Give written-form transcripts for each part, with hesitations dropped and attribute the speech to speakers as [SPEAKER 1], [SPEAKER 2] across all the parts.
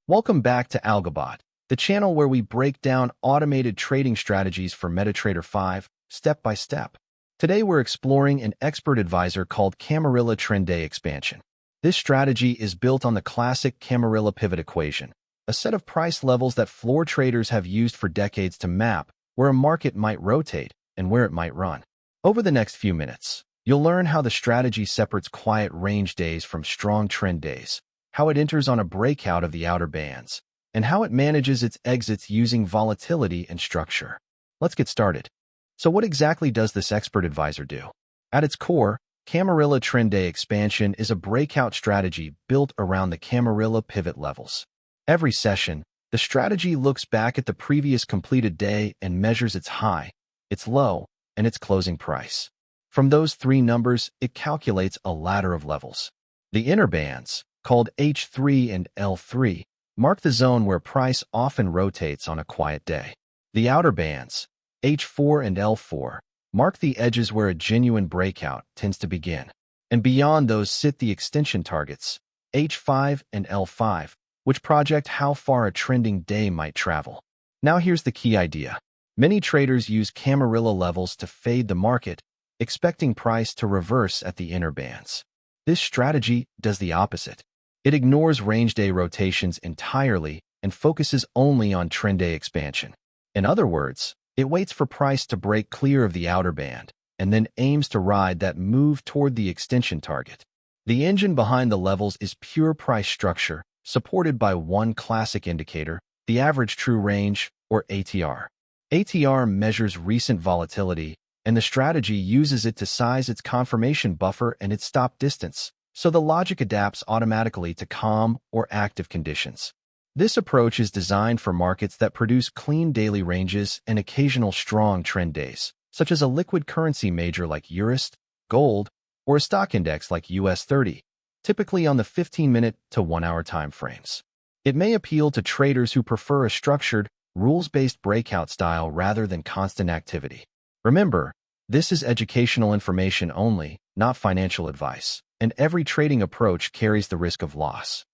[SPEAKER 1] Welcome back to AlgoBot, the channel where we break down automated trading strategies for MetaTrader 5 step by step. Today we're exploring an expert advisor called Camarilla Trend Day Expansion. This strategy is built on the classic Camarilla pivot equation, a set of price levels that floor traders have used for decades to map where a market might rotate and where it might run. Over the next few minutes, you'll learn how the strategy separates quiet range days from strong trend days, how it enters on a breakout of the outer bands, and how it manages its exits using volatility and structure. Let's get started. So what exactly does this expert advisor do? At its core, Camarilla Trend Day Expansion is a breakout strategy built around the Camarilla pivot levels. Every session, the strategy looks back at the previous completed day and measures its high, its low, and its closing price. From those three numbers, it calculates a ladder of levels. The inner bands, called H3 and L3, mark the zone where price often rotates on a quiet day. The outer bands, H4 and L4, mark the edges where a genuine breakout tends to begin. And beyond those sit the extension targets, H5 and L5, which project how far a trending day might travel. Now here's the key idea. Many traders use Camarilla levels to fade the market, expecting price to reverse at the inner bands. This strategy does the opposite. It ignores range day rotations entirely and focuses only on trend day expansion. In other words, it waits for price to break clear of the outer band and then aims to ride that move toward the extension target. The engine behind the levels is pure price structure, supported by one classic indicator, the average true range, or ATR. ATR measures recent volatility, and the strategy uses it to size its confirmation buffer and its stop distance, so the logic adapts automatically to calm or active conditions. This approach is designed for markets that produce clean daily ranges and occasional strong trend days, such as a liquid currency major like Eurist, gold, or a stock index like US 30, typically on the 15-minute to 1-hour time frames. It may appeal to traders who prefer a structured, rules-based breakout style rather than constant activity. Remember, this is educational information only, not financial advice, and every trading approach carries the risk of loss.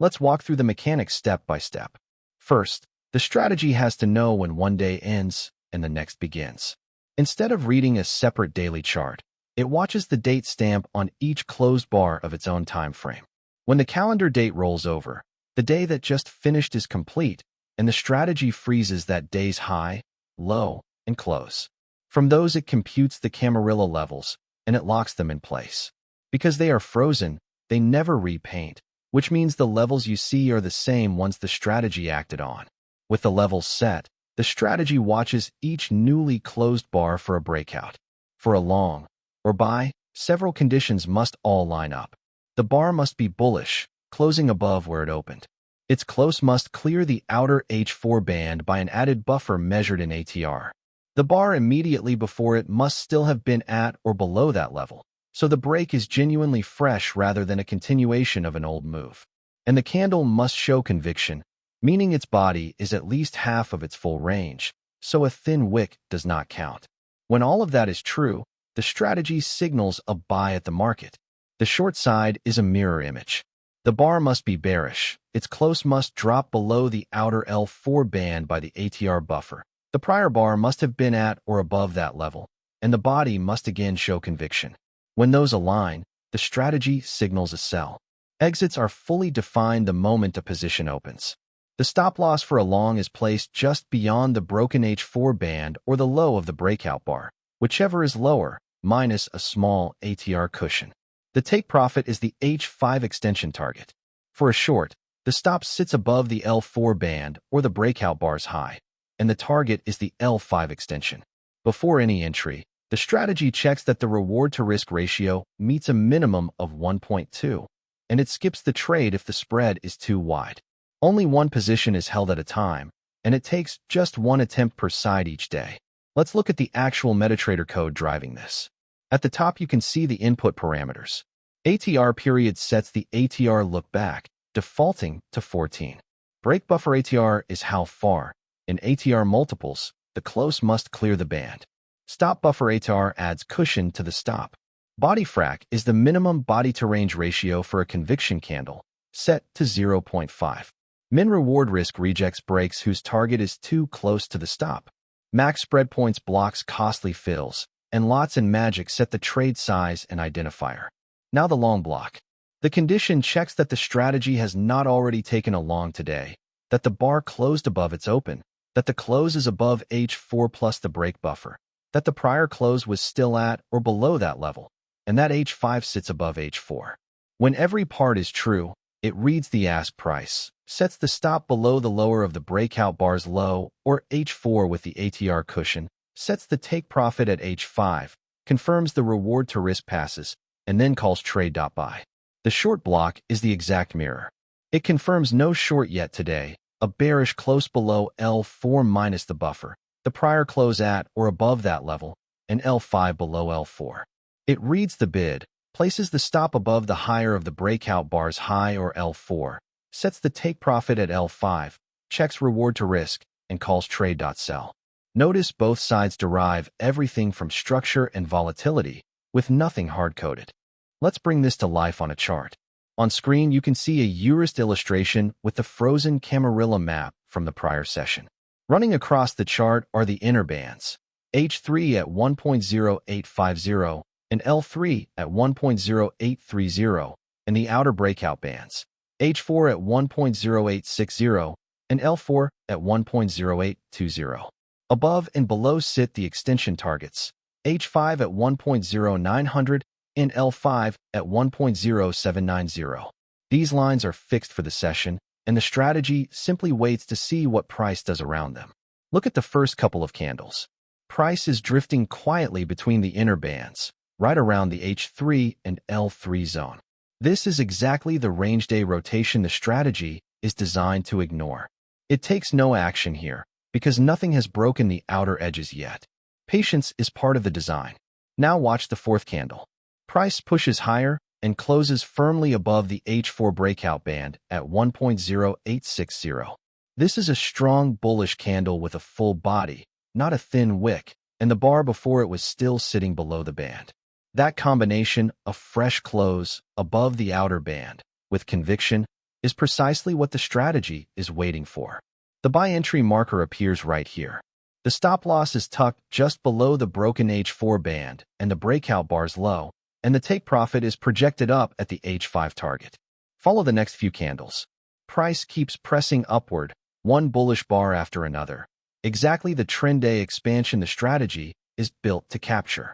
[SPEAKER 1] Let's walk through the mechanics step by step. First, the strategy has to know when one day ends and the next begins. Instead of reading a separate daily chart, it watches the date stamp on each closed bar of its own time frame. When the calendar date rolls over, the day that just finished is complete, and the strategy freezes that day's high, low, and close. From those, it computes the Camarilla levels, and it locks them in place. Because they are frozen, they never repaint, which means the levels you see are the same once the strategy acted on. With the levels set, the strategy watches each newly closed bar for a breakout. For a long, or buy, several conditions must all line up. The bar must be bullish, closing above where it opened. Its close must clear the outer H4 band by an added buffer measured in ATR. The bar immediately before it must still have been at or below that level, so the break is genuinely fresh rather than a continuation of an old move. And the candle must show conviction, meaning its body is at least half of its full range, so a thin wick does not count. When all of that is true, the strategy signals a buy at the market. The short side is a mirror image. The bar must be bearish. Its close must drop below the outer L4 band by the ATR buffer. The prior bar must have been at or above that level, and the body must again show conviction. When those align, the strategy signals a sell. Exits are fully defined the moment a position opens. The stop loss for a long is placed just beyond the broken H4 band or the low of the breakout bar, whichever is lower, minus a small ATR cushion. The take profit is the H5 extension target. For a short, the stop sits above the L4 band or the breakout bar's high, and the target is the L5 extension. Before any entry, the strategy checks that the reward-to-risk ratio meets a minimum of 1.2, and it skips the trade if the spread is too wide. Only one position is held at a time, and it takes just one attempt per side each day. Let's look at the actual MetaTrader code driving this. At the top, you can see the input parameters. ATR period sets the ATR look back, defaulting to 14. BreakBufferAtr is how far. In ATR multiples, the close must clear the band. StopBufferAtr adds cushion to the stop. BodyFrac is the minimum body-to-range ratio for a conviction candle, set to 0.5. MinRewardRisk rejects breaks whose target is too close to the stop. Max spread points blocks costly fills, and lots and magic set the trade size and identifier. Now the long block. The condition checks that the strategy has not already taken a long today, that the bar closed above its open, that the close is above H4 plus the break buffer, that the prior close was still at or below that level, and that H5 sits above H4. When every part is true, it reads the ask price, sets the stop below the lower of the breakout bar's low, or H4 with the ATR cushion, sets the take profit at H5, confirms the reward to risk passes, and then calls trade.buy. The short block is the exact mirror. It confirms no short yet today, a bearish close below L4 minus the buffer, the prior close at or above that level, and L5 below L4. It reads the bid, places the stop above the higher of the breakout bar's high or L4, sets the take profit at L5, checks reward to risk, and calls trade.sell. Notice both sides derive everything from structure and volatility, with nothing hard-coded. Let's bring this to life on a chart. On screen, you can see a Eurist illustration with the frozen Camarilla map from the prior session. Running across the chart are the inner bands, H3 at 1.0850 and L3 at 1.0830, and the outer breakout bands, H4 at 1.0860 and L4 at 1.0820. Above and below sit the extension targets, H5 at 1.0900 and L5 at 1.0790. These lines are fixed for the session, and the strategy simply waits to see what price does around them. Look at the first couple of candles. Price is drifting quietly between the inner bands, right around the H3 and L3 zone. This is exactly the range day rotation the strategy is designed to ignore. It takes no action here, because nothing has broken the outer edges yet. Patience is part of the design. Now watch the fourth candle. Price pushes higher and closes firmly above the H4 breakout band at 1.0860. This is a strong bullish candle with a full body, not a thin wick, and the bar before it was still sitting below the band. That combination, a fresh close above the outer band, with conviction, is precisely what the strategy is waiting for. The buy entry marker appears right here. The stop loss is tucked just below the broken H4 band and the breakout bar's low, and the take profit is projected up at the H5 target. Follow the next few candles. Price keeps pressing upward, one bullish bar after another. Exactly the trend day expansion the strategy is built to capture.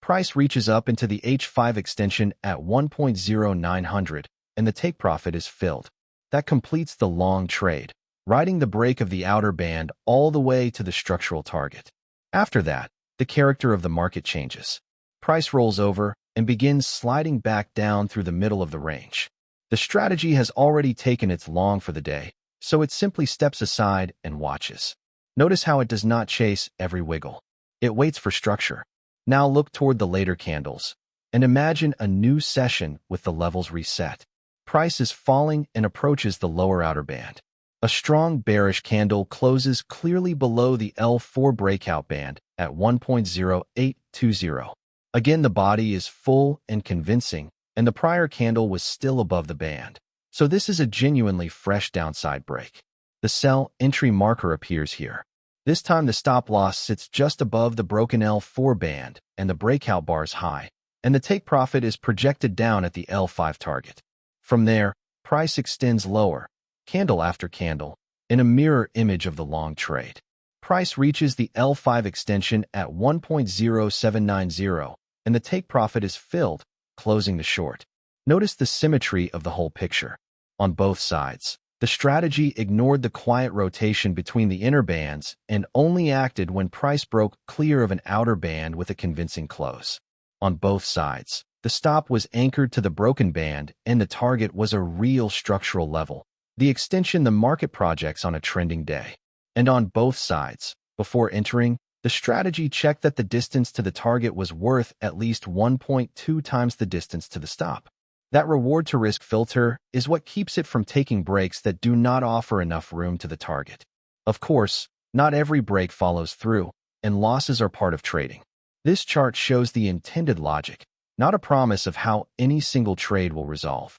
[SPEAKER 1] Price reaches up into the H5 extension at 1.0900, and the take profit is filled. That completes the long trade, riding the break of the outer band all the way to the structural target. After that, the character of the market changes. Price rolls over and begins sliding back down through the middle of the range. The strategy has already taken its long for the day, so it simply steps aside and watches. Notice how it does not chase every wiggle. It waits for structure. Now look toward the later candles, and imagine a new session with the levels reset. Price is falling and approaches the lower outer band. A strong bearish candle closes clearly below the L4 breakout band at 1.0820. Again, the body is full and convincing, and the prior candle was still above the band. So this is a genuinely fresh downside break. The sell entry marker appears here. This time the stop loss sits just above the broken L4 band and the breakout bar's high, and the take profit is projected down at the L5 target. From there, price extends lower, candle after candle, in a mirror image of the long trade. Price reaches the L5 extension at 1.0790, and the take profit is filled, closing the short. Notice the symmetry of the whole picture. On both sides, the strategy ignored the quiet rotation between the inner bands and only acted when price broke clear of an outer band with a convincing close. On both sides, the stop was anchored to the broken band and the target was a real structural level, the extension the market projects on a trending day. And on both sides, before entering, the strategy checked that the distance to the target was worth at least 1.2 times the distance to the stop. That reward to risk filter is what keeps it from taking breaks that do not offer enough room to the target. Of course, not every break follows through, and losses are part of trading. This chart shows the intended logic, not a promise of how any single trade will resolve.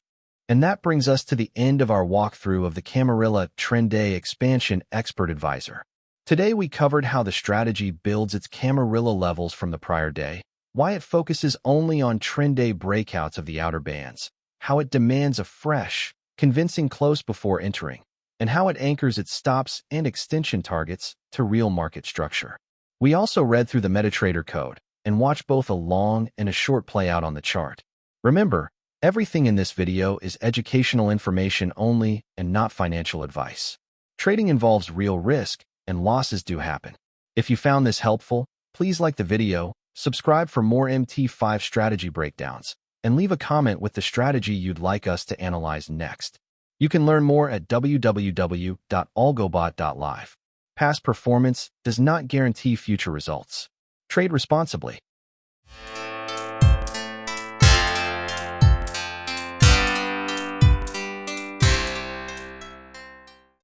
[SPEAKER 1] And that brings us to the end of our walkthrough of the Camarilla Trend Day Expansion Expert Advisor. Today we covered how the strategy builds its Camarilla levels from the prior day, why it focuses only on trend day breakouts of the outer bands, how it demands a fresh, convincing close before entering, and how it anchors its stops and extension targets to real market structure. We also read through the MetaTrader code and watched both a long and a short playout on the chart. Remember, everything in this video is educational information only and not financial advice. Trading involves real risk, and losses do happen. If you found this helpful, please like the video, subscribe for more MT5 strategy breakdowns, and leave a comment with the strategy you'd like us to analyze next. You can learn more at www.algobot.live. Past performance does not guarantee future results. Trade responsibly.